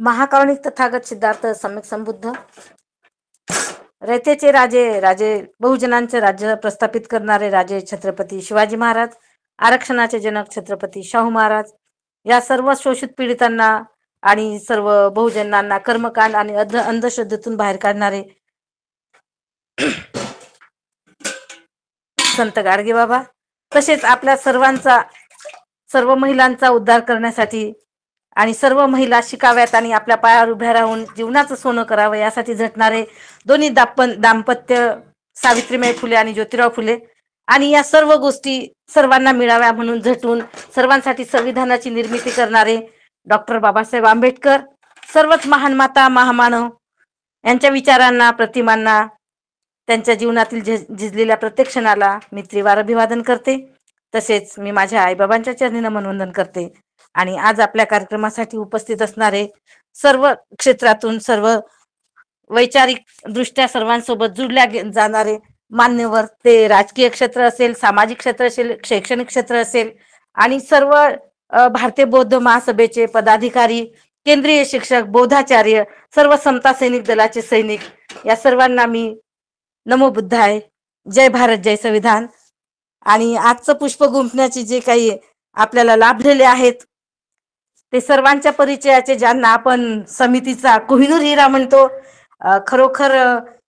महाकारुणिक तथागत सिद्धार्थ सम्यक संबुद्ध रयतेचे राजे राजे बहुजनांचे राज्य प्रस्थापित करणारे राजे छत्रपती शिवाजी महाराज, आरक्षणाचे जनक छत्रपती शाहू महाराज, या सर्व शोषित पीडितांना आणि सर्व बहुजनांना कर्मकांड आणि अंधश्रद्धेतून बाहेर काढणारे संत गाडगे बाबा, तसेच आपल्या सर्व महिलांचा उद्धार करण्यासाठी आणि सर्व महिला शिकाव्यात आणि आपल्या पायावर उभ्या राहून जीवनाचं सोनं करावं यासाठी झटणारे दोन्ही दाम्पत्य सावित्रीबाई फुले आणि ज्योतिराव फुले, आणि या सर्व गोष्टी सर्वांना मिळाव्या म्हणून झटून सर्वांसाठी संविधानाची निर्मिती करणारे डॉक्टर बाबासाहेब आंबेडकर, सर्वच महान माता महामानव यांच्या विचारांना, प्रतिमांना, त्यांच्या जीवनातील झिजलेल्या प्रत्येक क्षणाला मी त्रिवार अभिवादन करते. तसेच मी माझ्या आईबाबांच्या चरणी नमन वंदन करते. आणि आज आपल्या कार्यक्रमासाठी उपस्थित असणारे सर्व क्षेत्रातून सर्व वैचारिक दृष्ट्या सर्वांसोबत जुळल्या जाणारे मान्यवर, ते राजकीय क्षेत्र असेल, सामाजिक क्षेत्र असेल, शैक्षणिक क्षेत्र असेल, आणि सर्व भारतीय बौद्ध महासभेचे पदाधिकारी, केंद्रीय शिक्षक, बौद्धाचार्य, सर्व समता सैनिक दलाचे सैनिक, या सर्वांना मी नमो बुद्धाय, जय भारत, जय संविधान. आणि आजचं पुष्प गुंफण्याचे जे काही आपल्याला लाभलेले आहेत ते सर्वांच्या परिचयाचे, ज्यांना आपण समितीचा कोहिनूर हिरा म्हणतो, खरोखर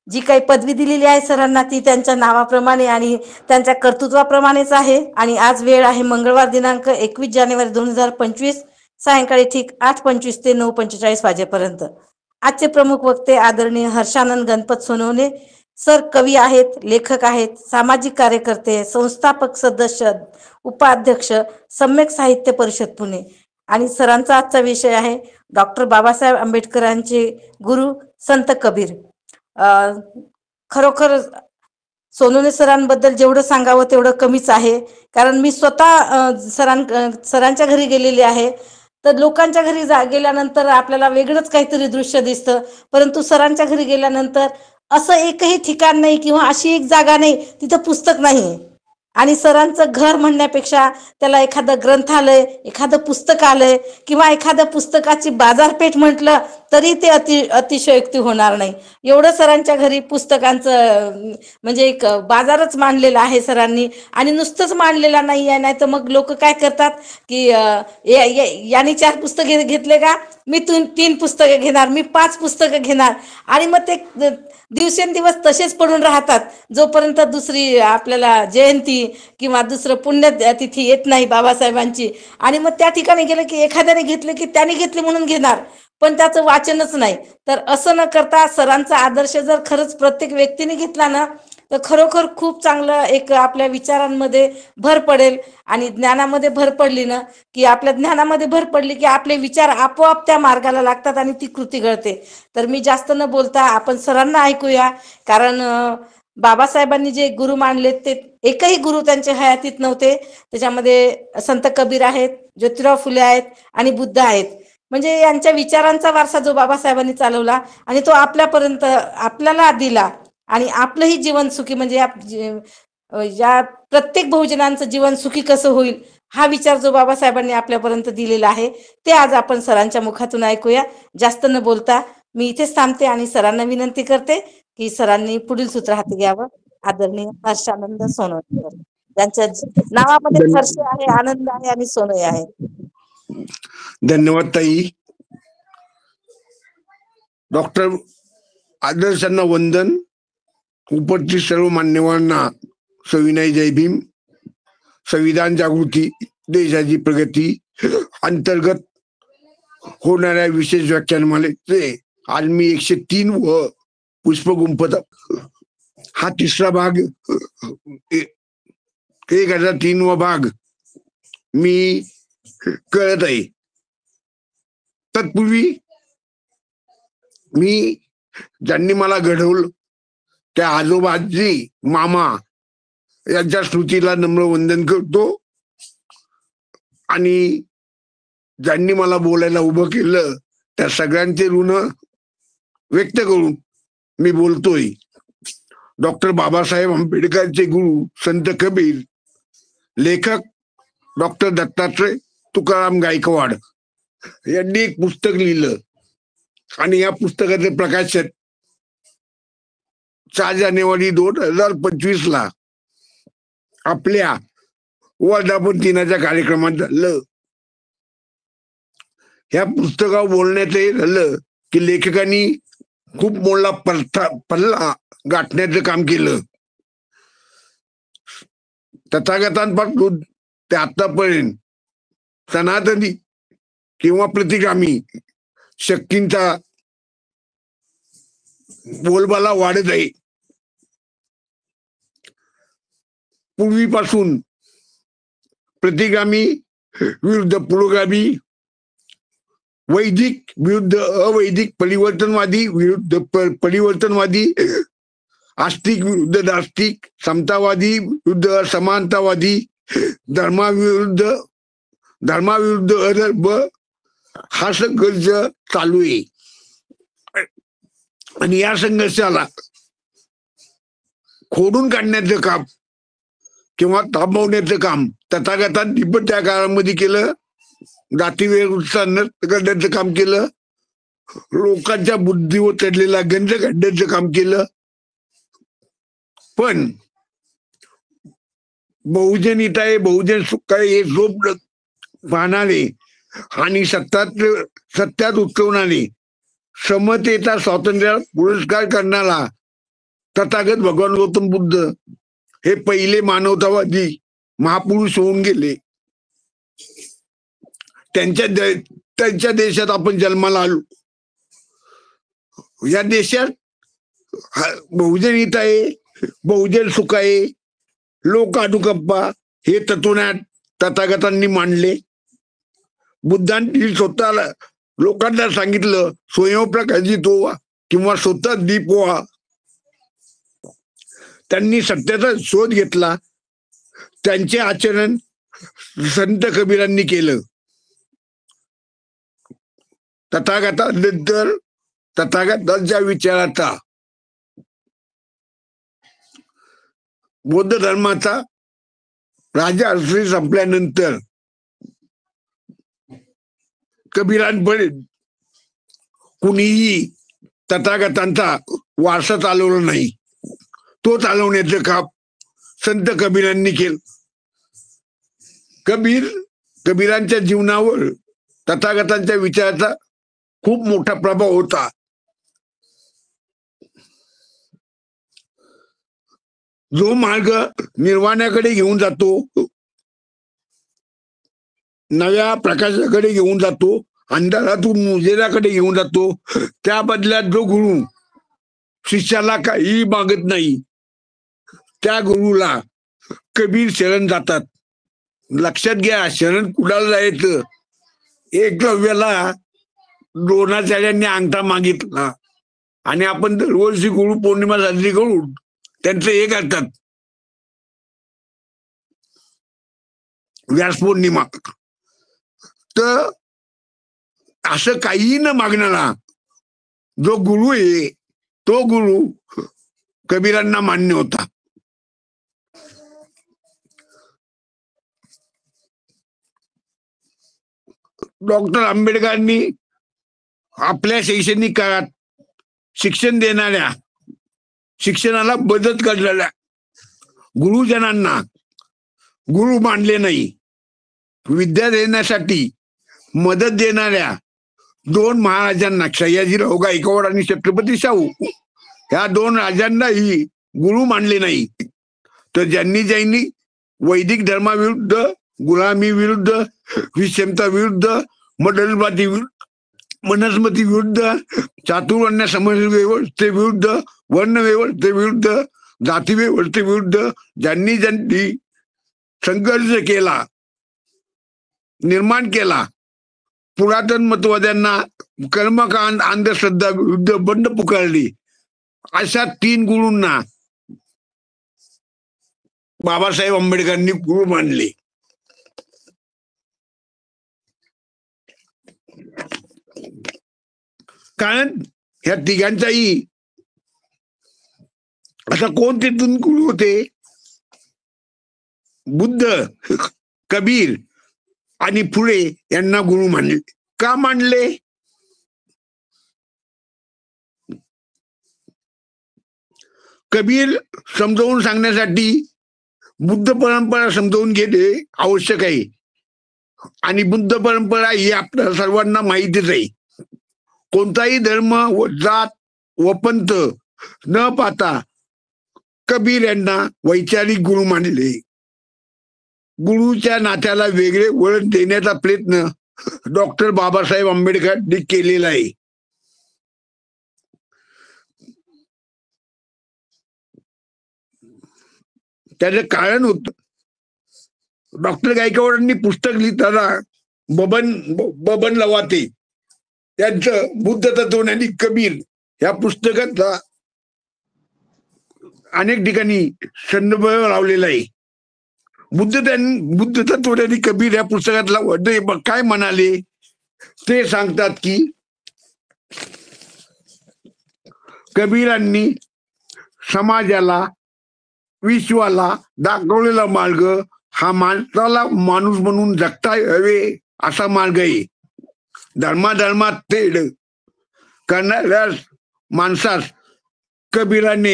जी काही पदवी दिलेली आहे सरांना ती त्यांच्या नावाप्रमाणे आणि त्यांच्या कर्तृत्वाप्रमाणेच आहे. आणि आज वेळ आहे मंगळवार दिनांक 21 जानेवारी 2025 सायंकाळी ठीक 8:25 ते 9:45 वाजेपर्यंत. आजचे प्रमुख वक्ते आदरणीय हर्षानंद गणपत सोनवणे सर, कवी आहेत, लेखक आहेत, सामाजिक कार्यकर्ते, संस्थापक सदस्य, उपाध्यक्ष, सम्यक साहित्य परिषद पुणे. आणि सरांचा आजचा विषय आहे डॉक्टर बाबासाहेब आंबेडकरांचे गुरु संत कबीर. खरोखर सोनवणे सरांबद्दल जेवढं सांगावं तेवढं कमीच आहे, कारण मी स्वतः सरांच्या घरी गेलेली आहे. तर लोकांच्या घरी गेल्यानंतर आपल्याला वेगळंच काहीतरी दृश्य दिसतं, परंतु सरांच्या घरी गेल्यानंतर असं एकही ठिकाण नाही किंवा अशी एक जागा नाही तिथं पुस्तक नाही. आणि सरांचं घर म्हणण्यापेक्षा त्याला एखादं ग्रंथालय, एखादं पुस्तकालय किंवा एखाद्या पुस्तकाची बाजारपेठ म्हटलं तरी ते अतिशयोक्ती होणार नाही. एवढं सरांच्या घरी पुस्तकांचं म्हणजे एक बाजारच मांडलेला आहे सरांनी. आणि नुसतंच मांडलेला नाही आहे, नाही तर मग लोक काय करतात की याने 4 पुस्तके घेतले का, मी 3 पुस्तके घेणार, मी 5 पुस्तकं घेणार, आणि मग ते दिवसेंदिवस तसेच पडून राहतात जोपर्यंत दुसरी आपल्याला जयंती किंवा दुसरं पुण्यतिथी येत नाही बाबासाहेबांची. आणि मग त्या ठिकाणी गेलं की एखाद्याने घेतले की त्याने घेतले म्हणून घेणार, पण त्याचं वाचनच नाही. तर असं न करता सरांचा आदर्श जर खरंच प्रत्येक व्यक्तीने घेतला ना तर खरोखर खूप चांगलं एक आपल्या विचारांमध्ये भर पडेल. आणि ज्ञानामध्ये भर पडली ना की आपल्या ज्ञानामध्ये भर पडली की आपले विचार आपोआप त्या मार्गाला लागतात आणि ती कृती घडते. तर मी जास्त न बोलता आपण सरांना ऐकूया, कारण बाबासाहेबांनी जे गुरु मानले ते एकही गुरु त्यांच्या हयातीत नव्हते. त्याच्यामध्ये संत कबीर आहेत, ज्योतिराव फुले आहेत आणि बुद्ध आहेत. म्हणजे यांच्या विचारांचा वारसा जो बाबासाहेबांनी चालवला आणि तो आपल्यापर्यंत आपल्याला दिला, आणि आपलंही जीवन सुखी म्हणजे या प्रत्येक बहुजनांचं जीवन सुखी कसं होईल हा विचार जो बाबासाहेबांनी आपल्यापर्यंत दिलेला आहे ते आज आपण सरांच्या मुखातून ऐकूया. जास्त न बोलता मी इथेच थांबते आणि सरांना विनंती करते की सरांनी पुढील सूत्र हाती घ्यावं. आदरणीय हर्षानंद सोनवणे, त्यांच्या नावामध्ये हर्ष आहे, आनंद आहे आणि सोनई आहे. धन्यवाद ताई. डॉक्टर आदर्शांना वंदन. उपस्थित सर्व मान्यवरांना सविनय जय भीम. संविधान जागृती देशाची प्रगती अंतर्गत होणाऱ्या विशेष व्याख्यानमालेचे आज मी 103 व पुष्प गुंफत हा 3रा भाग 1003 भाग मी कळत आहे. तत्पूर्वी मी ज्यांनी मला घडवलं त्या आजोबाजी मामा यांच्या स्मृतीला नम्र वंदन करतो. आणि ज्यांनी मला बोलायला उभं केलं त्या सगळ्यांचे ऋण व्यक्त करून मी बोलतोय. डॉक्टर बाबासाहेब आंबेडकरचे गुरु संत कबीर, लेखक डॉक्टर दत्तात्रय तुकाराम गायकवाड यांनी एक पुस्तक लिहिलं आणि या पुस्तकाचे प्रकाशन 4 जानेवारी 2025 ला आपल्या वर्धापन दिनाच्या कार्यक्रमात झालं. ह्या पुस्तकावर बोलण्याचं झालं की लेखकांनी खूप मोठा पल्ला गाठण्याचं काम केलं. तथागतांपासून ते आतापर्यंत सनातनी किंवा प्रतिगामी शक्तींचा बोलबाला वाढत आहे. पूर्वीपासून प्रतिगामी विरुद्ध पुरोगामी, वैदिक विरुद्ध अवैदिक, परिवर्तनवादी विरुद्ध परिवर्तनवादी, आस्तिक विरुद्ध नास्तिक, समतावादी विरुद्ध असमानतावादी, धर्माविरुद्ध अधर्म हा संघर्ष चालू आहे. आणि या संघर्षाला खोडून काढण्याचं काम किंवा थांबवण्याचं काम तथागतांनी पण त्या काळामध्ये केलं. जातीवेरुद्ध करण्याचं काम केलं. लोकांच्या बुद्धीवर चढलेला गंज काढण्याचं काम केलं. पण बहुजन हिताय बहुजन सुखाय हे स्वप्न पाहणारे आणि सत्यात उतरवणारे, समतेचा स्वातंत्र्य पुरस्कार करणारा तथागत भगवान गौतम बुद्ध हे पहिले मानवतावादी महापुरुष होऊन गेले. त्यांच्या देशात आपण जन्माला आलो. या देशात बहुजन हित आहे, बहुजन सुख आहे, लोक अनुकंपा हे तत्वज्ञान तथागतांनी मांडले. बुद्धांनी स्वतःला लोकांना सांगितलं स्वयंप्रकाशित व्हा किंवा स्वतः दीप व्हा. त्यांनी सत्याचा शोध घेतला. त्यांचे आचरण संत कबीरांनी केलं. तथागतानंतर तथागतांच्या विचाराचा बौद्ध धर्माचा राजश्री संपल्यानंतर कबीरांपर्यंत कुणीही तथागतांचा वारसा चालवला नाही. तो चालवण्याचं काम संत कबीरांनी केलं. कबीरांच्या जीवनावर तथागतांच्या विचाराचा खूप मोठा प्रभाव होता. जो मार्ग निर्वाणाकडे घेऊन जातो, नव्या प्रकाशाकडे घेऊन जातो, अंधारातून उजेडाकडे घेऊन जातो, त्या बदल्यात जो गुरु शिष्याला काही मागत नाही त्या गुरुला कबीर शरण जातात. लक्षात घ्या, शरण कुणाला जायचं. एकलव्याला द्रोणाचार्यांनी अंगठा मागितला आणि आपण दरवर्षी गुरु पौर्णिमा साजरी करून त्यांचं हे करतात, व्यास पौर्णिमा. तर असं काही न मागणारा जो गुरु आहे तो गुरु कबीरांना मान्य होता. डॉक्टर आंबेडकरांनी आपल्या शैक्षणिक काळात शिक्षण देणाऱ्या, शिक्षणाला मदत करणाऱ्या गुरुजनांना गुरु मानले नाही. विद्या देण्यासाठी मदत देणाऱ्या 2 महाराजांना, सयाजीराव गायकवाड आणि छत्रपती शाहू, ह्या 2 राजांनाही गुरु मानले नाही. तर ज्यांनी वैदिक धर्माविरुद्ध, गुलामी विरुद्ध, विषमता विरुद्ध, मडलवादी विरुद्ध, मनस्मती विरुद्ध, चातुर्वर्ण समाज व्यवस्थेविरुद्ध, वर्ण व्यवस्थेविरुद्ध, जाती व्यवस्थेविरुद्ध ज्यांनी संघर्ष केला, निर्माण केला, पुरातन मतवाद्यांना, कर्मकांड, अंधश्रद्धा विरुद्ध बंड पुकारली, अशा 3 गुरूंना बाबासाहेब आंबेडकरांनी गुरु मानले. कारण ह्या तिघांचाही आता कोण तिथून गुरु होते? बुद्ध, कबीर आणि फुले यांना गुरु मानले. का मानले? कबीर समजावून सांगण्यासाठी बुद्ध परंपरा समजावून घेणे आवश्यक आहे. आणि बुद्ध परंपरा ही आपल्या सर्वांना माहितीच आहे. कोणताही धर्म व जात व पंथ न पाहता कबीर यांना वैचारिक गुरु मानले. गुरुच्या नात्याला वेगळे वळण देण्याचा प्रयत्न डॉक्टर बाबासाहेब आंबेडकरांनी केलेला आहे. त्याचं कारण होत, डॉक्टर गायकवाडांनी पुस्तक लिहिताना बबन लवाते त्यांचं बुद्ध तत्व आणि कबीर या पुस्तकाचा अनेक ठिकाणी संदर्भ लावलेला आहे. बुद्ध तत्व आणि कबीर या पुस्तकातला काय म्हणाले ते सांगतात की कबीरांनी समाजाला विश्वाला दाखवलेला मार्ग हा माणसाला माणूस म्हणून जगता यावे असा मार्ग आहे. धर्माधर्मात तेढ करणाऱ्या माणसास कबीरांना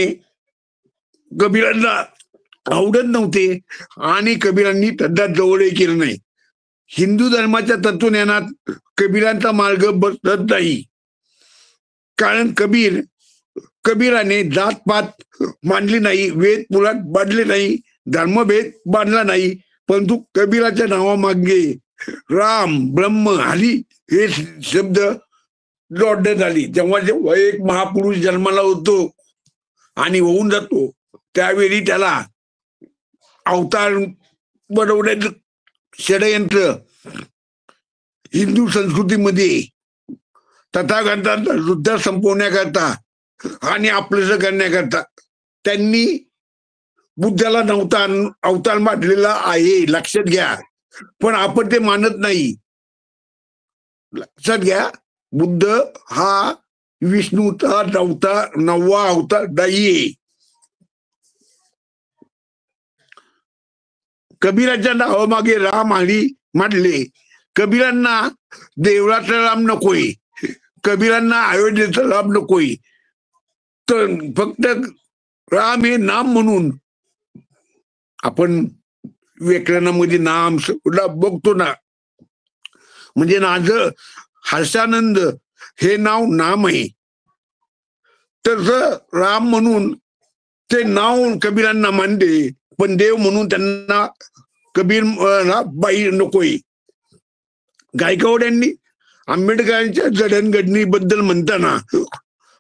आवडत नव्हते आणि कबीरांनी त्याला जवळही केलं नाही. हिंदू धर्माच्या तत्वज्ञानात कबीरांचा मार्ग बसत नाही. कारण कबीराने जातपात मांडली नाही, वेद पुराण बांधले नाही, धर्मभेद बांधला नाही. परंतु कबीराच्या नावामागे राम ब्रह्म हरी हे शब्द जोडण्यात आली. जेव्हा एक महापुरुष जन्माला होतो आणि होऊन जातो त्यावेळी त्याला अवतार बनवण्याचं षडयंत्र हिंदू संस्कृतीमध्ये तथागतांचा युद्ध संपवण्याकरता आणि आपलंसं करण्याकरता त्यांनी बुद्धाला नव्हता अवतार मानलेला आहे, लक्षात घ्या. पण आपण ते मानत नाही. लक्षात घ्या, बुद्ध हा विष्णूचा नववा अवतार नाहीये. कबीराच्या नावामागे राम हरी मांडले. कबीरांना देवळाचा राम नकोय, कबीरांना अयोध्येचा राम नकोय, तर फक्त राम हे नाम म्हणून आपण व्याकरणामध्ये नाम बघतो ना, म्हणजे माझं हर्षानंद हे नाव नाम आहे, तसं राम म्हणून ते नाव कबीरांना मानले. पण देव म्हणून त्यांना कबीर बाई नकोय. गायकवाड यांनी आंबेडकरांच्या जडणघडणीबद्दल म्हणताना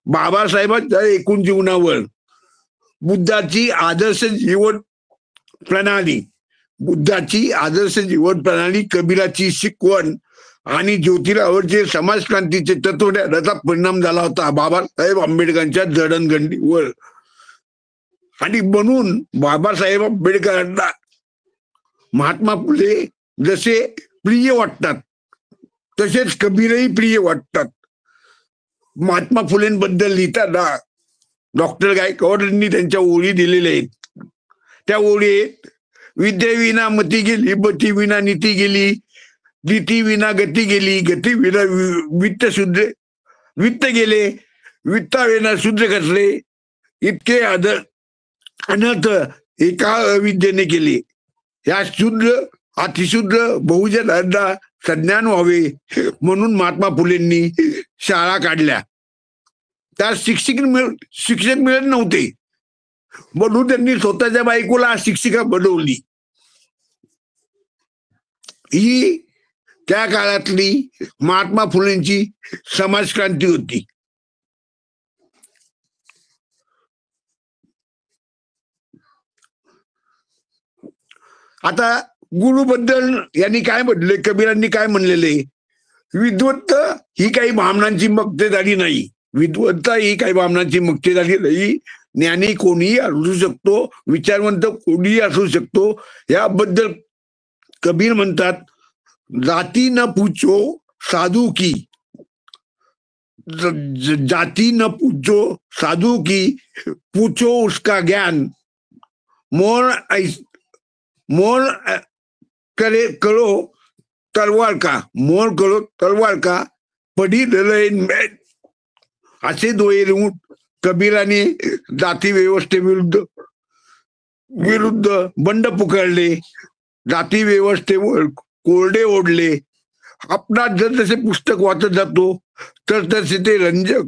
बाबासाहेबांच्या एकूण जीवनावर बुद्धाची आदर्श जीवन प्रणाली, कबीराची शिकवण आणि ज्योतिरावचे समाज क्रांतीचे तत्वज्ञानाचा परिणाम झाला होता बाबासाहेब आंबेडकरांच्या जडणघडणीवर. आणि म्हणून बाबासाहेब आंबेडकरांना महात्मा फुले जसे प्रिय वाटतात तसेच कबीरही प्रिय वाटतात. महात्मा फुलेंबद्दल लिहिताना डॉक्टर गायकवाडांनी त्यांच्या ओळी दिलेल्या आहेत. त्या ओळीत विद्येविना मती गेली, मती विना नीती गेली, नीती विना गती गेली, गती विना वित्त गेले, वित्ताविना शूद्र खचले. इतके अनर्थ एका अविद्येने केले. या शूद्र अतिशूद्र बहुजनांना संज्ञान व्हावे म्हणून महात्मा फुलेंनी शाळा काढल्या. त्या शिक्षक मिळत नव्हते म्हणून त्यांनी स्वतःच्या बायकोला शिक्षिका बनवली. ही त्या काळातली महात्मा फुलेंची समाज क्रांती होती. आता गुरुबद्दल यांनी काय म्हटले, कबीरांनी काय म्हणलेले, विद्वत्ता ही काही भावनांची मक्तेदारी नाही. विद्वत्ता ही काही भावनांची मक्तेदारी नाही. ज्ञानी कोणीही असू शकतो, विचारवंत कोणीही असू शकतो. याबद्दल कबीर म्हणतात, जाती न पूछो साधू की, जाती न पूछो साधू की, पूछो उसका ज्ञान. मोर करो तलवार का, पडी दलैन असे दोहे कबीराने जाती व्यवस्थेविरुद्ध बंड पुकारले, जाती व्यवस्थेवर कोरडे ओढले. आपणास जर तसे पुस्तक वाचत जातो तर तसे ते रंजक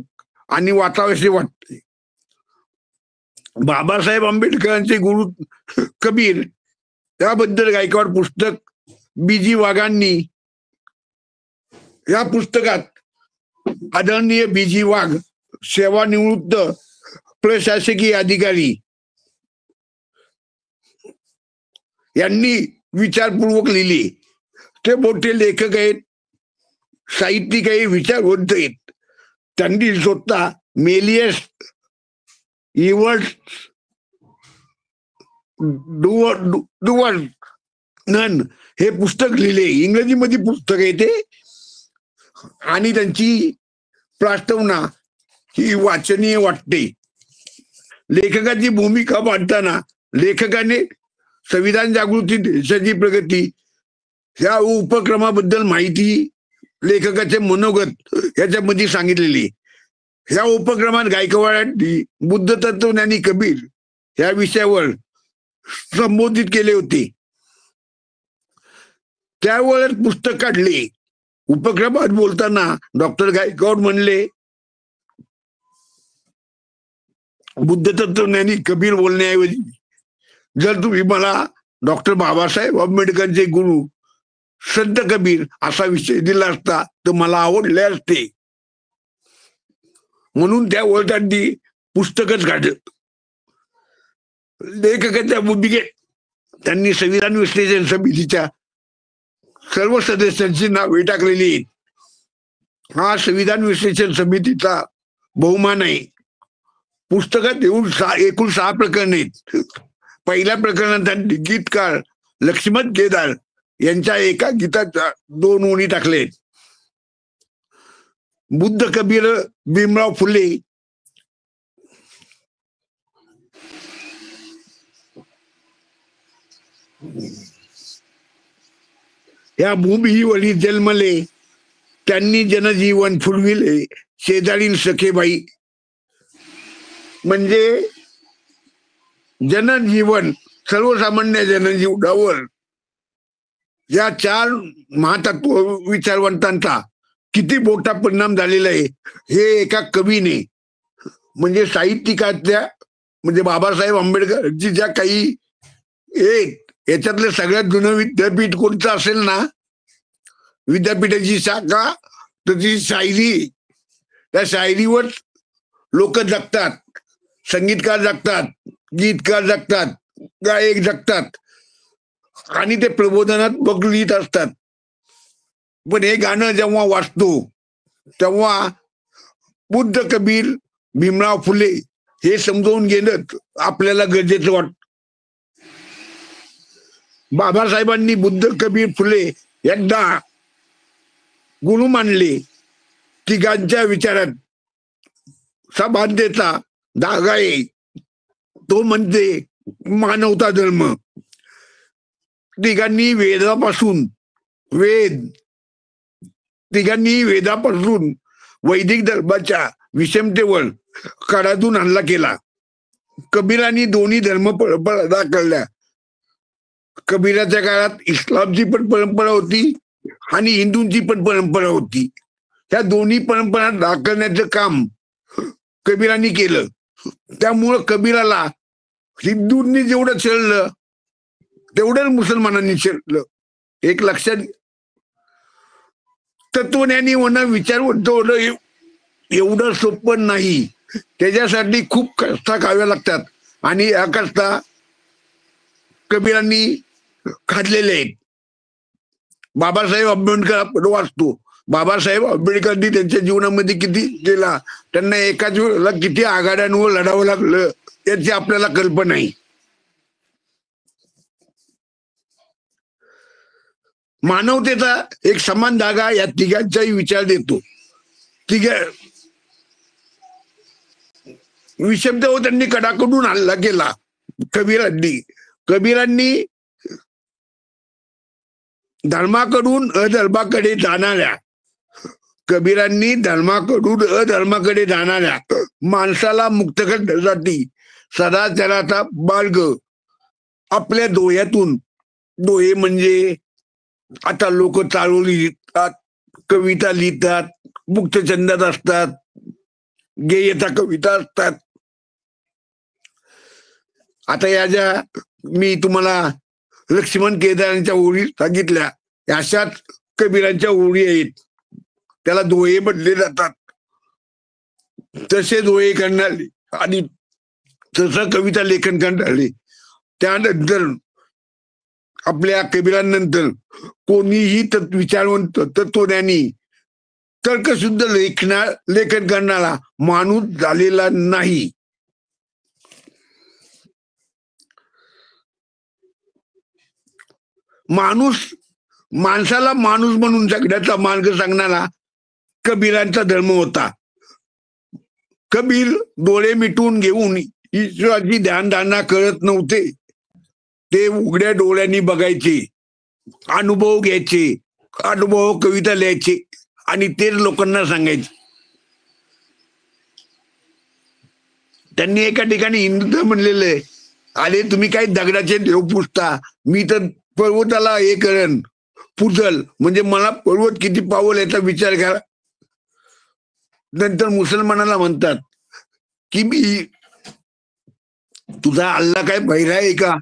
आणि वाचावेसे वाटते. बाबासाहेब आंबेडकरांचे गुरु कबीर त्याबद्दल गायकवाड पुस्तक बीजी वाघांनी, या पुस्तकात आदरणीय बीजी वाघ सेवानिवृत्त प्रशासकीय अधिकारी यांनी विचारपूर्वक लिहिली. ते मोठे लेखक आहेत, साहित्यिक आहे, विचारवंत आहेत. त्यांनी स्वतः मेलियस इवर्स नन हे पुस्तक लिहिले. इंग्रजीमध्ये पुस्तक आहे ते, आणि त्यांची प्रास्तावना ही वाचनीय वाटते. लेखकाची भूमिका मांडताना लेखकाने संविधान जागृती, देशाची प्रगती या उपक्रमाबद्दल माहिती, लेखकाचे मनोगत याच्यामध्ये सांगितलेली. या उपक्रमात गायकवाडांनी बुद्ध तत्वज्ञानी कबीर या विषयावर संबोधित केले होते. त्यावर पुस्तक काढले. उपक्रमात बोलताना डॉक्टर गायकवाड म्हणले, बुद्ध तत्वज्ञानी कबीर बोलण्याऐवजी जर तुम्ही मला डॉक्टर बाबासाहेब आंबेडकरांचे गुरु संत कबीर असा विषय दिला असता तर मला आवडले असते. म्हणून त्या वडिलांनी पुस्तकच काढलं. लेखकाच्या भूमिकेत त्यांनी संविधान विश्लेषण समितीच्या सर्व सदस्यांची नावे टाकलेली आहेत. हा संविधान विश्लेषण समितीचा बहुमान आहे. पुस्तकात एकूण 6 प्रकरण आहेत. पहिल्या प्रकरणात त्यांनी गीतकार लक्ष्मण केदार यांच्या एका गीताच्या 2 ओळी टाकले. बुद्ध कबीर भीमराव फुले या भूमीवरी जन्मले, त्यांनी जनजीवन फुलविले शेजारील सखेबाई. म्हणजे जनजीवन, सर्वसामान्य जनजीवनावर या 4 महातत्व विचारवंतांचा किती मोठा परिणाम झालेला आहे हे एका कवीने, म्हणजे साहित्यिकाच्या, म्हणजे बाबासाहेब आंबेडकरची ज्या काही याच्यातलं सगळ्यात जुनं विद्यापीठ कोणतं असेल ना, विद्यापीठाची शाखा, तर ती शायरी, त्या शायरीवर लोक जगतात, संगीतकार जगतात, गीतकार जगतात, गायक जगतात, आणि ते प्रबोधनात्मक लिहित असतात. पण हे गाणं जेव्हा वाचतो तेव्हा बुद्ध कबीर भीमराव फुले हे समजावून घेणं आपल्याला गरजेचं वाटतं. बाबासाहेबांनी बुद्ध कबीर फुले यांना गुरु मानले. तिघांच्या विचारात समानतेचा धागा आहे, तो म्हणजे मानवता धर्म. तिघांनी वेदापासून वैदिक धर्माच्या विषमतेवर काळातून हल्ला केला. कबीरांनी दोन्ही धर्म परंपरा दाखवल्या. कबीराच्या काळात इस्लामची पण परंपरा होती आणि हिंदूंची पण परंपरा होती. ह्या दोन्ही परंपरा दाखवण्याचं काम कबीरांनी केलं. त्यामुळं कबीराला हिंदूंनी जेवढं छळलं तेवढं मुसलमानांनी छळलं. एक लक्षात, तत्वज्ञानी होणं, विचारवंत होणं एवढं सोपं नाही. त्याच्यासाठी खूप कष्ट खावे लागतात, आणि या कष्टा कबीरांनी खाल्लेले आहेत. बाबासाहेब आंबेडकर आपण वाचतो, बाबासाहेब आंबेडकरांनी त्यांच्या जीवनामध्ये किती केला, त्यांना एकाच वेळेला किती आघाड्यांवर लढावं लागलं याची आपल्याला कल्पना आहे. मानवतेचा एक समान धागा या तिघांचाही विचार देतो. विषमतेवर त्यांनी कडाकडून हल्ला केला. कबीरांनी धर्माकडून अधर्माकडे जाणाऱ्या कबीरांनी धर्माकडून अधर्माकडे जाणाऱ्या माणसाला मुक्त करण्यासाठी सदाचाराचा मार्ग आपल्या डोळ्यातून, डोळे म्हणजे आता लोक चारोळी लिहितात, कविता लिहितात, मुक्तछंदात असतात, गेयता कविता असतात. आता या ज्या मी तुम्हाला लक्ष्मण केदारांच्या ओळी सांगितल्या, अशाच कबीरांच्या ओळी आहेत. त्याला डोळे म्हटले जातात. तसे डोळे करणारे आणि तसं कविता लेखन करणारे, त्यानंतर आपल्या कबीरांनंतर कोणीही विचारवंत तत्वज्ञानी तर्कशुद्ध लेखन करणारा माणूस झालेला नाही. माणसाला माणूस म्हणून जगण्याचा मार्ग सांगणारा कबीरांचा धर्म होता. कबीर डोळे मिटून घेऊन ईश्वराची ध्यानधारणा करत नव्हते. ते उघड्या डोळ्यांनी बघायचे, अनुभव घ्यायचे, अनुभव कविता लिहायचे आणि तेच लोकांना सांगायचे. त्यांनी एका ठिकाणी हिंदू म्हणलेलं आहे, अरे तुम्ही काय दगडाचे देव पुजता, मी तर पर्वताला हे करण पुजल, म्हणजे मला पर्वत किती पावल याचा विचार करा. नंतर मुसलमानाला म्हणतात की मी तुझा अल्ला काय बहिरा आहे का,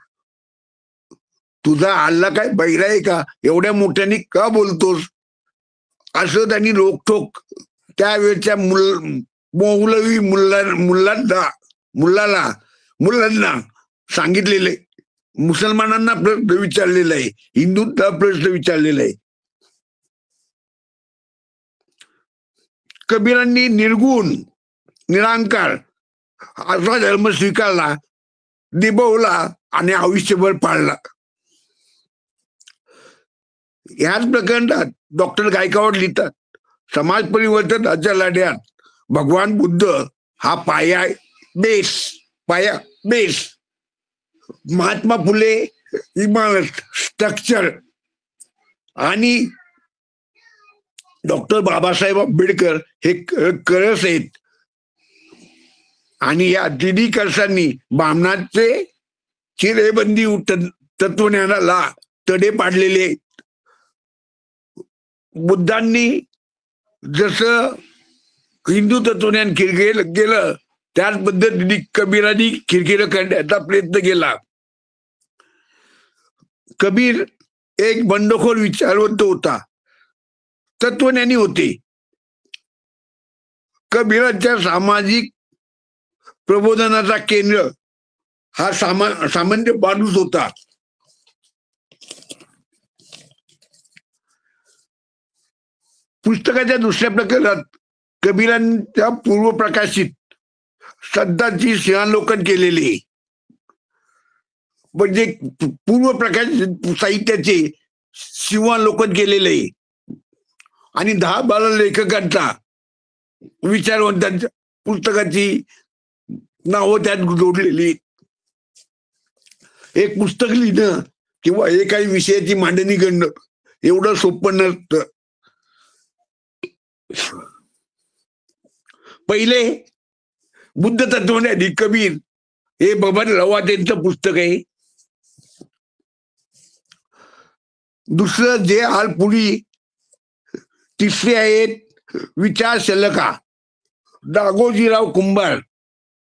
तुझा अल्ला काय बहिरा आहे का, एवढ्या मोठ्याने का बोलतोस, असं त्यांनी रोखोक त्यावेळच्या मौलवी मुल्लांना सांगितलेले. मुसलमानांना प्रश्न विचारलेला आहे, हिंदूंना प्रश्न विचारलेला आहे. कबीरांनी निर्गुण निरांकार असा धर्म स्वीकारला, निभवला आणि आयुष्यभर पाळला. याच प्रकरणात डॉक्टर गायकवाड लिहितात, समाज परिवर्तनाच्या लढ्यात भगवान बुद्ध हा पाया बेस, महात्मा फुले इमारत स्ट्रक्चर आणि डॉक्टर बाबासाहेब आंबेडकर हे कळस आहेत. आणि या तिन्ही कळसांनी बामणाचे चिरेबंदी तत्वज्ञानाला तडे पाडलेले. बुद्धांनी जसं हिंदू तत्वज्ञान खिरखेर केलं, त्याच पद्धतीने कबीरांनी खिरखेर करण्याचा प्रयत्न केला. कबीर एक बंडखोर विचारवंत होता, तत्वज्ञानी होते. कबीरांच्या सामाजिक प्रबोधनाचा केंद्र हा सामान्य माणूस होता. पुस्तकाच्या दुसऱ्या प्रकरणात कबीरांच्या पूर्वप्रकाशित संतांची सिंहावलोकन केलेले, म्हणजे पूर्वप्रकाशित साहित्याचे सिंहावलोकन केलेले आणि 10-12 लेखकांचा विचारवंतांच्या पुस्तकाची नावं त्यात जोडलेली. एक पुस्तक लिहिणं किंवा एकाही विषयाची मांडणी करणं एवढं सोपं नसतं. पहिले बुद्ध तत्वज्ञानी कबीर हे बबन रवात यांचं पुस्तक आहे. दुसरं जे आलपुरी, तिसरे आहेत विचार शलका, दागोजीराव कुंभार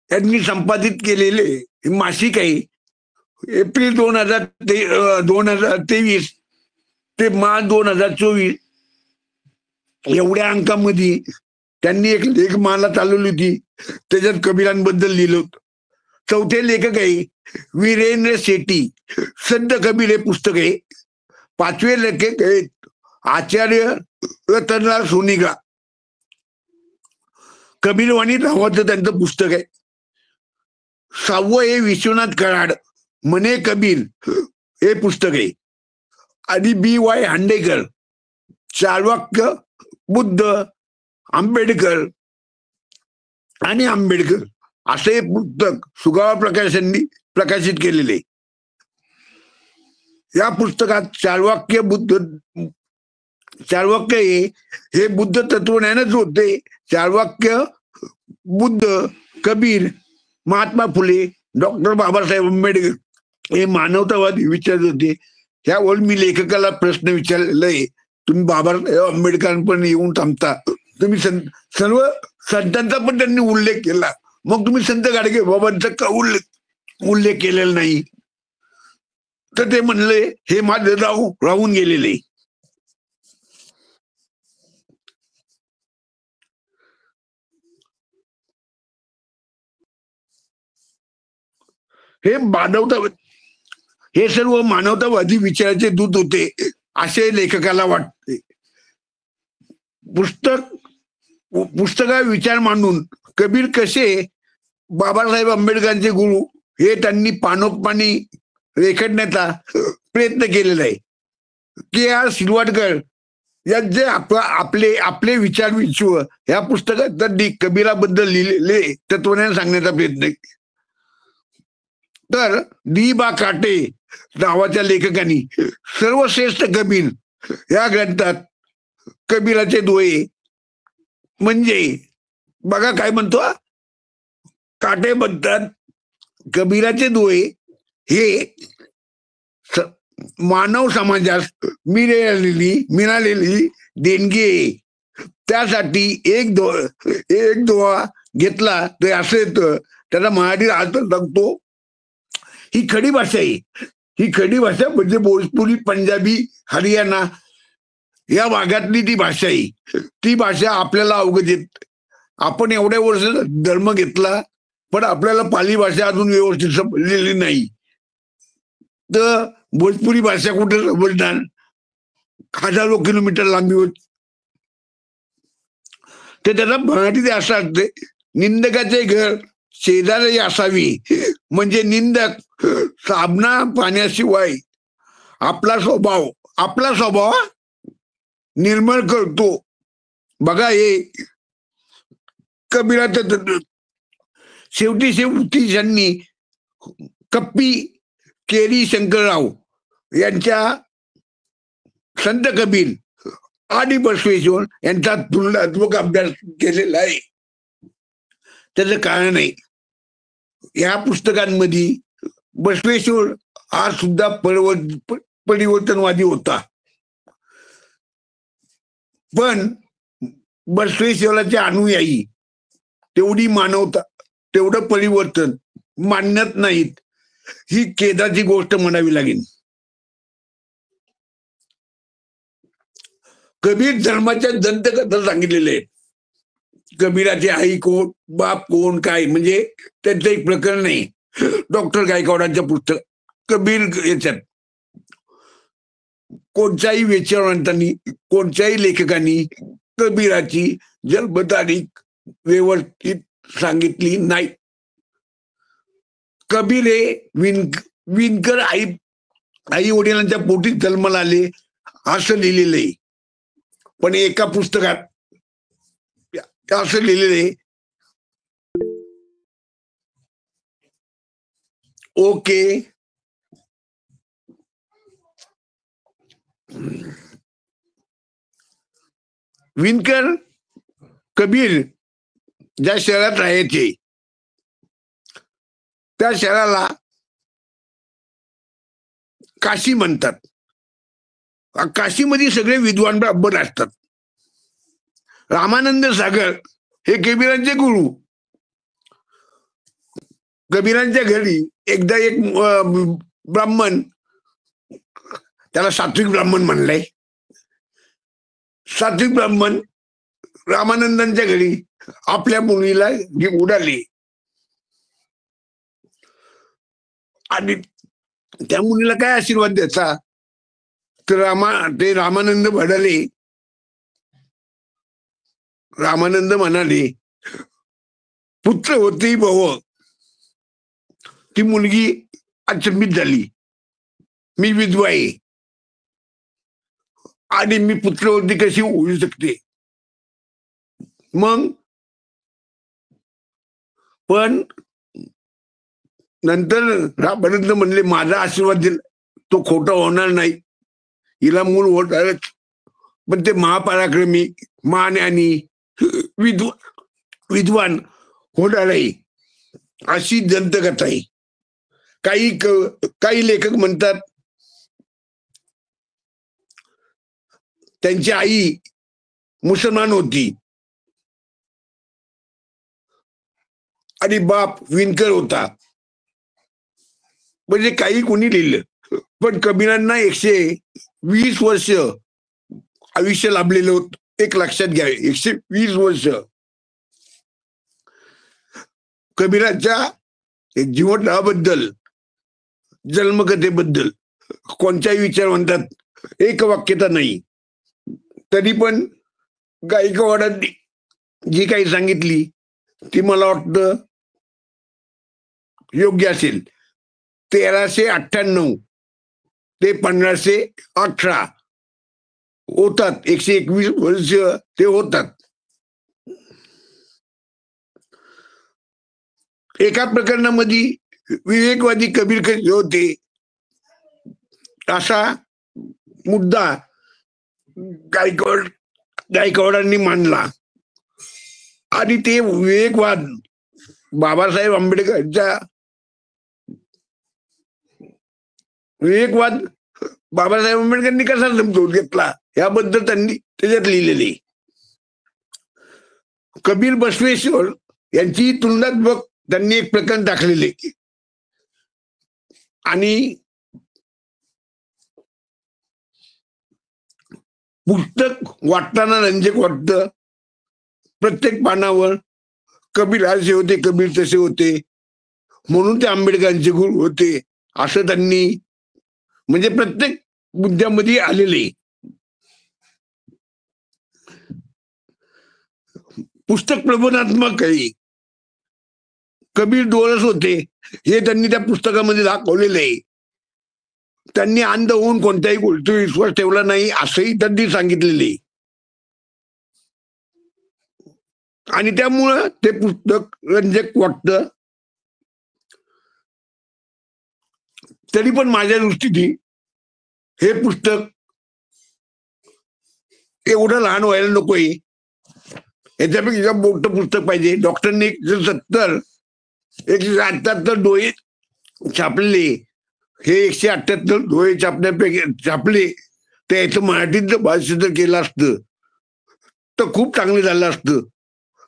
यांनी संपादित केलेले मासिक आहे. एप्रिल 2023 ते मार्च 2024 एवढ्या अंकामध्ये त्यांनी एक लेखमाला चालवली होती, त्याच्यात कबीरांबद्दल लिहिलं होतं. चौथे लेखक आहे वीरेंद्र शेट्टी, संत कबीर हे पुस्तक आहे. 5वे लेखक आहेत आचार्य रतनलाल सोनिका, कबीरवाणी नावाचं त्यांचं पुस्तक आहे. 6वं हे विश्वनाथ कराड, मने कबीर हे पुस्तक आहे. आणि BY हांडेकर, चार्वाक बुद्ध आंबेडकर आणि आंबेडकर असे पुस्तक सुगावा प्रकाशननी प्रकाशित केलेले. या पुस्तकात चार्वाक्य बुद्ध चार्वाक्य हे बुद्ध तत्वज्ञानच होते. चार्वाक्य बुद्ध, कबीर, महात्मा फुले, डॉक्टर बाबासाहेब आंबेडकर हे मानवतावादी विचारत होते. त्यावर मी लेखकाला प्रश्न विचारलेला आहे, तुम्ही बाबासाहेब आंबेडकरांपर्यंत येऊन थांबता, तुम्ही सर्व संतांचा पण त्यांनी उल्लेख केला, मग तुम्ही संत गाडगे बाबांचा का उल्लेख केलेला नाही? तर ते म्हणले हे माझं राहून गेलेले. हे हे सर्व मानवतावादी विचाराचे दूत होते असे लेखकाला वाटते. पुस्तकात विचार मांडून कबीर कसे बाबासाहेब आंबेडकरांचे गुरु हे त्यांनी पानोपानी रेखाटण्याचा प्रयत्न केलेला आहे. के.आर. शिरवाडकर यांचे आपले विचार विश्व या पुस्तकात त्यांनी कबीराबद्दल लिहिलेले तत्वज्ञान सांगण्याचा प्रयत्न केला. तर डी.बा. काटे नावाच्या लेखकांनी सर्वश्रेष्ठ कबीर या ग्रंथात कबीराचे दोहे म्हणजे बघा काय म्हणतो, काटे म्हणतात कबीराचे दोहे हे मानव समाजास मिळालेली देणगी आहे. त्यासाठी एक दोहा घेतला तर असं येतं, त्याला मराठी अर्थ सांगतो. ही खडी भाषा आहे. ही खडी भाषा म्हणजे भोजपुरी, पंजाबी, हरियाणा या भागातली ती भाषा आहे. ती भाषा आपल्याला अवगत येत. आपण एवढ्या वर्ष धर्म घेतला पण आपल्याला पाली भाषा अजून व्यवस्थित समजलेली नाही. तर भोजपुरी भाषा कुठे समजणार, हजारो किलोमीटर लांबीवर. तर त्याला मराठीत असं असते, निंदकाचे घर शेजारी असावी, म्हणजे निंदक साबणा पाण्याशिवाय आपला स्वभाव निर्मळ करतो. बघा हे कबीराचं शेवटी त्यांनी कप्पी केरी शंकरराव यांच्या संत कबीर आणि बसवेश्वर यांचा तुलनात्मक अभ्यास केलेला आहे. त्याचं कारण आहे, या पुस्तकांमध्ये बसवेश्वर हा सुद्धा परिवर्तनवादी होता. पण बसवेश्वराच्या अनुयायी तेवढी मानवता, तेवढं परिवर्तन मानत नाहीत. ही खेदाची गोष्ट म्हणावी लागेल. कबीर धर्माच्या दंतकथा सांगितलेले आहेत. कबीराची आई कोण, बाप कोण, काय, म्हणजे त्यांचं एक प्रकरण आहे. डॉक्टर गायकवाडांच्या पुस्तक कबीर याच्यात कोणत्याही विचारवंतांनी, कोणत्याही लेखकांनी कबीराची जन्मतारीख व्यवस्थित सांगितली नाही. कबीर हे विणकर आई वडिलांच्या पोटी जन्माला आले असं लिहिलेलं आहे. पण एका पुस्तकात असं लिहिलेलं आहे, ओके विणकर कबीर ज्या शहरात राहायचे त्या शहराला काशी म्हणतात. काशीमध्ये सगळे विद्वान ब्राह्मण असतात. रामानंद सागर हे कबीरांचे गुरु. कबीरांच्या घरी एकदा एक ब्राह्मण, त्याला सात्विक ब्राह्मण म्हणलंय, सात्विक ब्राह्मण रामानंदांच्या घरी आपल्या मुलीला उडाले आणि त्या मुलीला काय आशीर्वाद द्यायचा, तर ते रामानंद म्हणाले, रामानंद म्हणाले पुत्र होती भव. ती मुलगी अचंबित झाली, मी विधवा आहे आणि मी पुत्रवती कशी होऊ शकते. मग पण नंतर रामानंद म्हणले माझा आशीर्वाद दिला तो खोटा होणार नाही, हिला मूळ होणारच. पण ते महापराक्रमी, महाज्ञानी, विद्वान होणार आहे अशी दंतकथा आहे. काही लेखक म्हणतात त्यांची आई मुसलमान होती आणि बाप विणकर होता. म्हणजे काही कोणी लिहिलं, पण कबीरांना 120 वर्ष आयुष्य लाभलेलं होत. एक लक्षात घ्यावे, 120 वर्ष. कबीराच्या जीवनाबद्दल, जन्मकथेबद्दल कोणत्याही विचार म्हणतात एक वाक्यता नाही. तरी पण गायकवाडांनी जी काही सांगितली ती मला वाटतं योग्य असेल. 1398 ते 1518 होतात, 121 वर्ष ते होतात. एका प्रकरणामध्ये विवेकवादी कबीर कसे होते असा मुद्दा गायकवाडांनी मांडला आणि ते विवेकवाद बाबासाहेब आंबेडकरचा बाबासाहेब आंबेडकरांनी कसा समजून घेतला याबद्दल त्यांनी त्याच्यात लिहिलेले. कबीर बसवेश्वर यांची तुलनात्मक त्यांनी एक प्रकरण दाखलेले आणि पुस्तक वाटताना रंजक वाटतं. प्रत्येक पानावर कबीर असे होते, कबीर तसे होते, म्हणून ते आंबेडकरांचे गुरु होते असं त्यांनी, म्हणजे प्रत्येक मुद्द्यामध्ये आलेले. पुस्तक प्रबोधात्मक आहे. कबीर डोळस होते हे त्यांनी त्या पुस्तकामध्ये दाखवलेले आहे. त्यांनी अंध होऊन कोणत्याही गोष्टी विश्वास ठेवला नाही असंही त्यांनी सांगितलेले. आणि त्यामुळं ते पुस्तक रंजक वाटतं. तरी पण माझ्या दृष्टीने हे पुस्तक एवढं लहान व्हायला नकोय. याच्यापेक्षा मोठं पुस्तक पाहिजे. डॉक्टरने 170 178 डोळे छापले. हे 178 डोळे छापण्यापैकी छापले तर याचं मराठीत भाष्य जर केलं असतं तर खूप चांगलं झालं असतं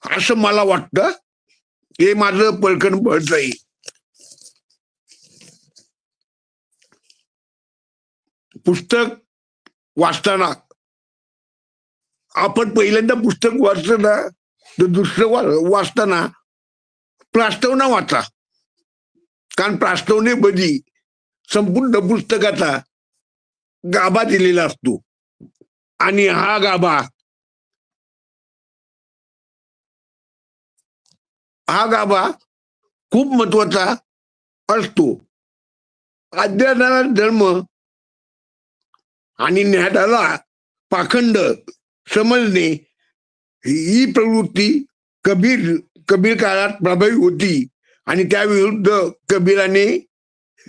असं मला वाटतं. हे माझं परखड मत आहे. पुस्तक वाचताना आपण पहिल्यांदा पुस्तक वाचलं ना तर दुसरं वाचताना प्रास्तावना वाचा, कारण प्रास्तावनेमध्ये संपूर्ण पुस्तकाचा गाभा दिलेला असतो आणि हा गाभा खूप महत्वाचा असतो. अज्ञानाला धर्म आणि ज्ञानाला पाखंड समजणे ही प्रवृत्ती कबीर काळात प्रभावी होती आणि त्याविरुद्ध कबीराने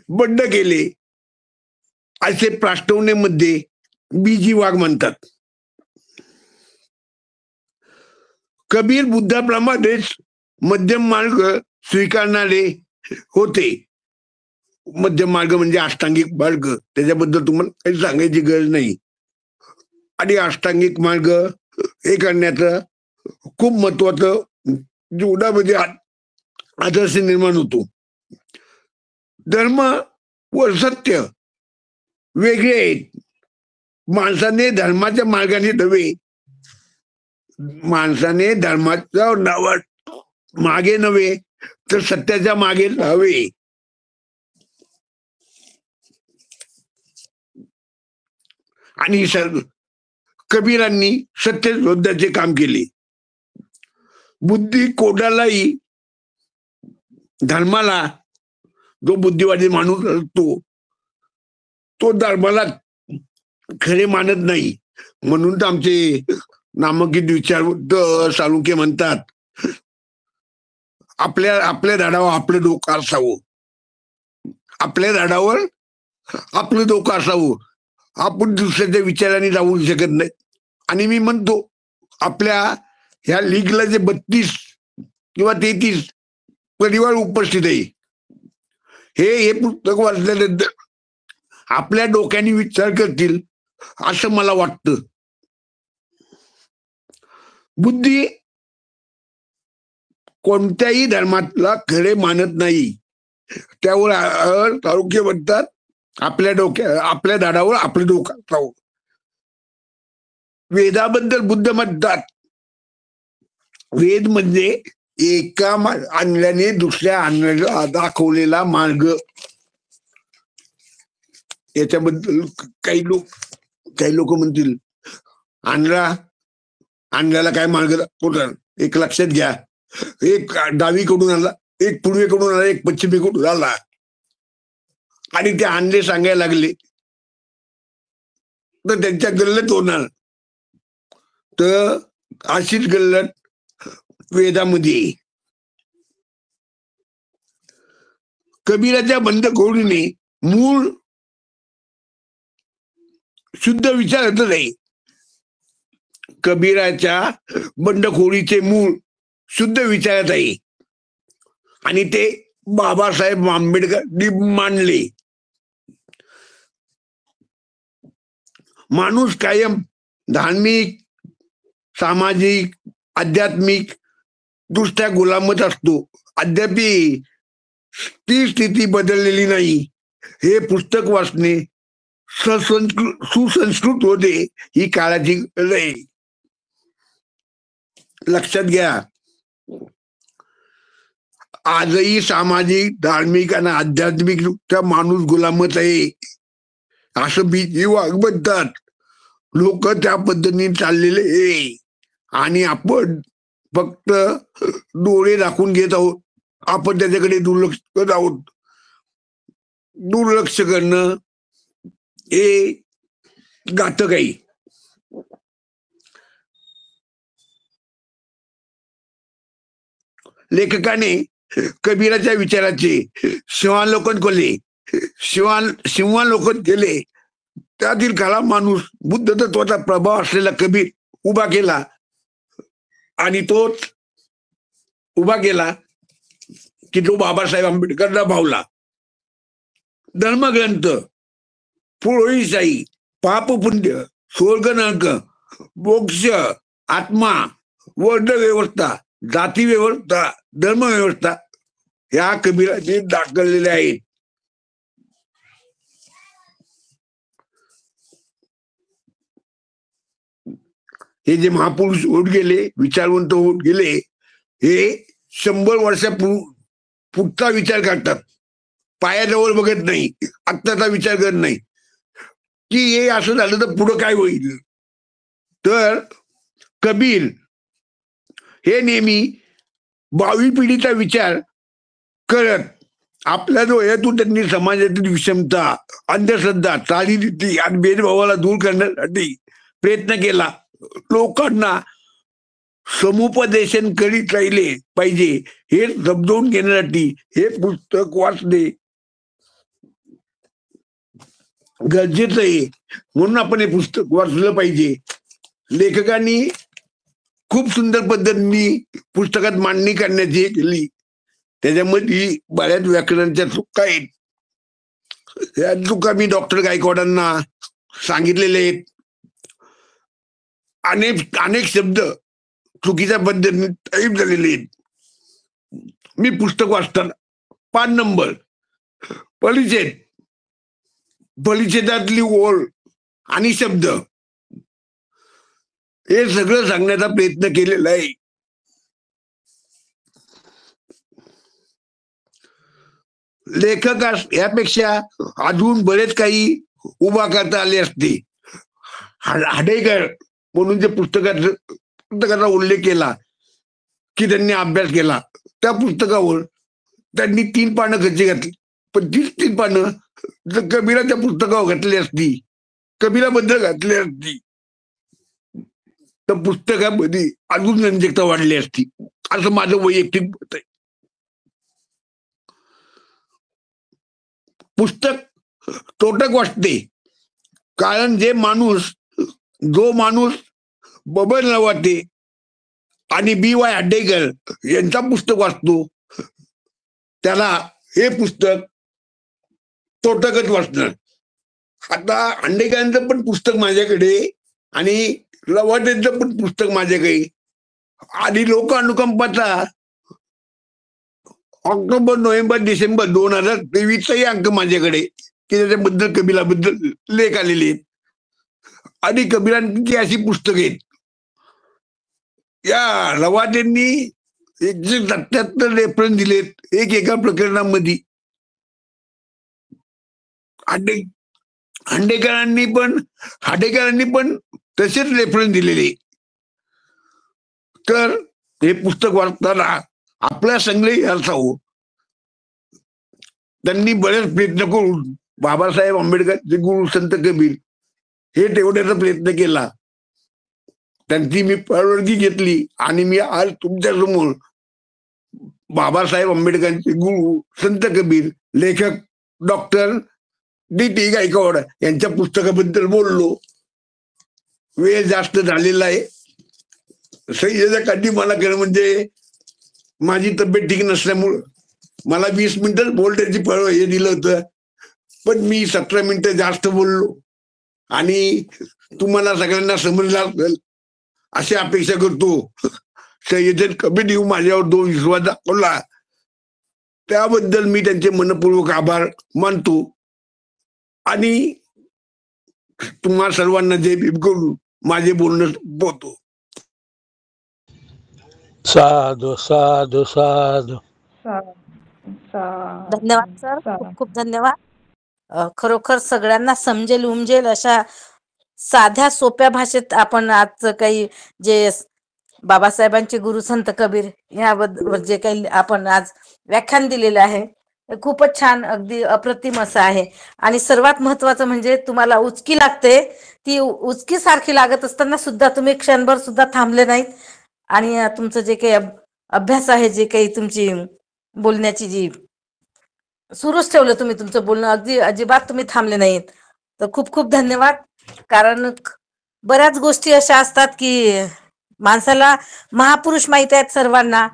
बंड केले असे प्रास्तावनेमध्ये बीजी वाघ म्हणतात. कबीर बुद्धाप्रमाणेच मध्यम मार्ग स्वीकारणारे होते. मध्यम मार्ग म्हणजे अष्टांगिक मार्ग, त्याच्याबद्दल तुम्हाला काही सांगायची गरज नाही. आणि अष्टांगिक मार्ग हे करण्याचं खूप महत्वाचं जीवनामध्ये आदर्श निर्माण होतो. धर्म व सत्य वेगळे आहेत. माणसाने धर्माच्या मार्गाने नव्हे, माणसाने धर्माच्या मागे नव्हे तर सत्याच्या मागे नव्हे. आणि कबीरांनी सत्य शोधण्याचे काम केले. बुद्धी कोणालाही धर्माला, जो बुद्धिवादी माणूस असतो तो धर्माला खरे मानत नाही. म्हणून तर आमचे नामांकित विचारवंत साळुंखे म्हणतात आपल्या झाडावर आपलं डोकं असावं, आपल्या झाडावर आपलं डोकं असावं. आपण दुसऱ्याच्या विचाराने जाऊ शकत नाही. आणि मी म्हणतो आपल्या ह्या लीगला जे 32 किंवा 33 परिवार उपस्थित आहे, हे पुस्तक वाचल्यानंतर आपल्या डोक्याने विचार करतील असं मला वाटतं. बुद्धी कोणत्याही धर्मातला खरे मानत नाही. त्यावर आरोग्य म्हणतात आपल्या दाडावर आपलं डोकं असावं. वेदाबद्दल बुद्ध म्हणतात वेद म्हणजे एका आणल्याने दुसऱ्या आणण्याला दाखवलेला मार्ग. याच्याबद्दल काही लोक म्हणतील आणल्याला काय मार्ग दाखवतात. एक लक्षात घ्या, एक डावीकडून आला, एक पूर्वेकडून आला, एक पश्चिमेकडून आला आणि ते आणले सांगायला लागले तर त्यांच्या गल्लत होणार. तर अशीच गल्लत वेदामध्ये. कबीराच्या बंडखोरीने मूळ शुद्ध विचारच नाही. कबीराच्या बंडखोरीचे मूळ शुद्ध विचारात आहे आणि ते बाबासाहेब आंबेडकर मांडले. माणूस कायम धार्मिक, सामाजिक, आध्यात्मिक दृष्ट्या गुलामच असतो. अद्यापि ती स्थिती बदललेली नाही. हे पुस्तक वाचणे सुसंस्कृत होते ही काळाची गरज आहे. लक्षात घ्या, आजही सामाजिक, धार्मिक आणि आध्यात्मिक दृष्ट्या माणूस गुलामच आहे असं बीजी वाघ म्हणतात. लोक त्या पद्धतीने चाललेले आहे आणि आपण फक्त डोळे दाखवून घेत आहोत. आपण त्याच्याकडे दुर्लक्ष करत आहोत. दुर्लक्ष करणं हे घातक आहे. लेखकाने कबीराच्या विचाराचे सिंहावलोकन केले. त्यातील काळा माणूस बुद्ध तत्वाचा प्रभाव असलेला कबीर उभा केला आणि तोच उभा केला की तो बाबासाहेब आंबेडकरला भावला. धर्मग्रंथ, पुरोहितशाही, पाप पुण्य, स्वर्ग नरक, मोक्ष, आत्मा, वर्ण व्यवस्था, जाती व्यवस्था, धर्म व्यवस्था या कबीराने दाखवलेल्या आहेत. हे जे महापुरुष होत गेले, विचारवंत होत गेले, हे 100 पुढचा विचार करतात. पायाजवळ बघत नाही, आत्ताचा विचार करत नाही की हे असं झालं तर पुढं काय होईल. तर कबीर हे नेहमी 22वी पिढीचा विचार करत आपल्या डोळ्यातून त्यांनी समाजातील विषमता, अंधश्रद्धा, चालीरीती आणि भेदभावाला दूर करण्यासाठी प्रयत्न केला. लोकांना समुपदेशन करीत राहिले पाहिजे हे समजून घेण्यासाठी हे पुस्तक वाचणे गरजेचं आहे. म्हणून आपण हे पुस्तक वाचलं पाहिजे. लेखकांनी खूप सुंदर पद्धतीने पुस्तकात मांडणी करण्याची केली. त्याच्यामध्ये बऱ्याच व्याकरणाच्या चुका आहेत. या चुका मी डॉक्टर गायकवाडांना सांगितलेले आहेत. अनेक शब्द चुकीच्या पद्धतीने टाईप झालेले आहेत. मी पुस्तक वाचताना 5 नंबर परिच्छेदातली ओळ आणि शब्द हे सगळं सांगण्याचा प्रयत्न केलेला आहे. लेखकास यापेक्षा अजून बरेच काही उभा करता आले असते. हाडेकर म्हणून जे पुस्तकाचा उल्लेख केला की त्यांनी अभ्यास केला, त्या पुस्तकावर त्यांनी 3 पानं खर्ची घातली. पण 3 पानं जर कबीराच्या पुस्तकावर घातली असती, कबीराबद्दल घातली असती, तर पुस्तकामध्ये अजून रंजकता वाढली असती असं माझं वैयक्तिक मत आहे. पुस्तक तोटक वाटते कारण जो माणूस बबन लवाटे आणि BY हड्डेकर यांचा पुस्तक वाचतो, त्याला हे पुस्तक तोटकच वाचणार. आता हंडेकरांचं पण पुस्तक माझ्याकडे आणि लवाटेंचं पण पुस्तक माझ्याकडे आणि लोक अनुकंपाचा ऑक्टोबर, नोव्हेंबर, डिसेंबर 2023 अंक माझ्याकडे की त्याच्याबद्दल कबीलाबद्दल लेख आलेले आहेत. आणि कबीरांची अशी पुस्तक आहेत. या लवाटेंनी 177 रेफरन्स दिलेत एका प्रकरणामध्ये. हंडेकरांनी पण तसेच रेफरन्स दिलेले. तर हे पुस्तक वाचताना आपला संग्रही असावं. त्यांनी बरेच प्रयत्न करून बाबासाहेब आंबेडकरचे गुरु संत कबीर हे ठेवण्याचा प्रयत्न केला. त्यांची मी परवानगी घेतली आणि मी आज तुमच्या समोर बाबासाहेब आंबेडकरांचे गुरु संत कबीर लेखक डॉक्टर DT गायकवाड यांच्या पुस्तकाबद्दल बोललो. वेळ जास्त झालेला आहे. संयोजकांनी मला केलं म्हणजे माझी तब्येत ठीक नसल्यामुळं मला 20 मिनिटं बोलण्याची हे दिलं होतं, पण मी 17 मिनिटं जास्त बोललो आणि तुम्हाला सगळ्यांना समजलं असेल अशी अपेक्षा करतो. संयोजन कमी माझ्यावर 2 विश्वास दाखवला त्याबद्दल मी त्यांचे मनपूर्वक आभार मानतो आणि तुम्हा सर्वांना जय भीम करून माझे बोलणं पोहतो. साधू साधू साधू. धन्यवाद सर, खूप खूप धन्यवाद. खरोखर सगळ्यांना समजेल उमजेल अशा साध्या सोप्या भाषेत आपण आज काही जे बाबासाहेबांचे गुरु संत कबीर याबद्दल जे काही आपण आज व्याख्यान दिलेलं आहे खूपच छान, अगदी अप्रतिम असं आहे. आणि सर्वात महत्वाचं म्हणजे तुम्हाला उचकी लागते, ती उचकी सारखी लागत असताना सुद्धा तुम्ही क्षणभर सुद्धा थांबले नाहीत आणि तुमचं जे काही अभ्यास आहे, जे काही तुमची बोलण्याची जी सुरूच ठेवलं तुम्ही तुमचं बोलणं, अगदी अजिबात तुम्ही थांबले नाहीत. तर खूप खूप धन्यवाद. कारण बऱ्याच गोष्टी अशा असतात की माणसाला महापुरुष माहिती आहेत, सर्वांना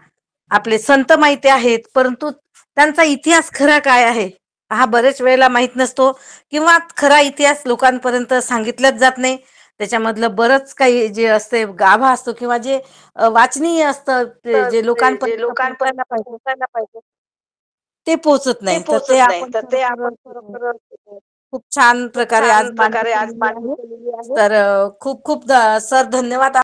आपले संत माहिती आहेत, परंतु त्यांचा इतिहास खरा काय आहे हा बरेच वेळेला माहित नसतो किंवा खरा इतिहास लोकांपर्यंत सांगितलाच जात नाही. त्याच्यामधलं बरंच काही जे असते गाभा असतो किंवा जे वाचनीय असतं जे लोकांपर्यंत पाहिजे ते पोहोचत नाही. तर ते आपण खूप छान प्रकारे आज मांडणी केलेली आहे. तर खूप खूप सर धन्यवाद.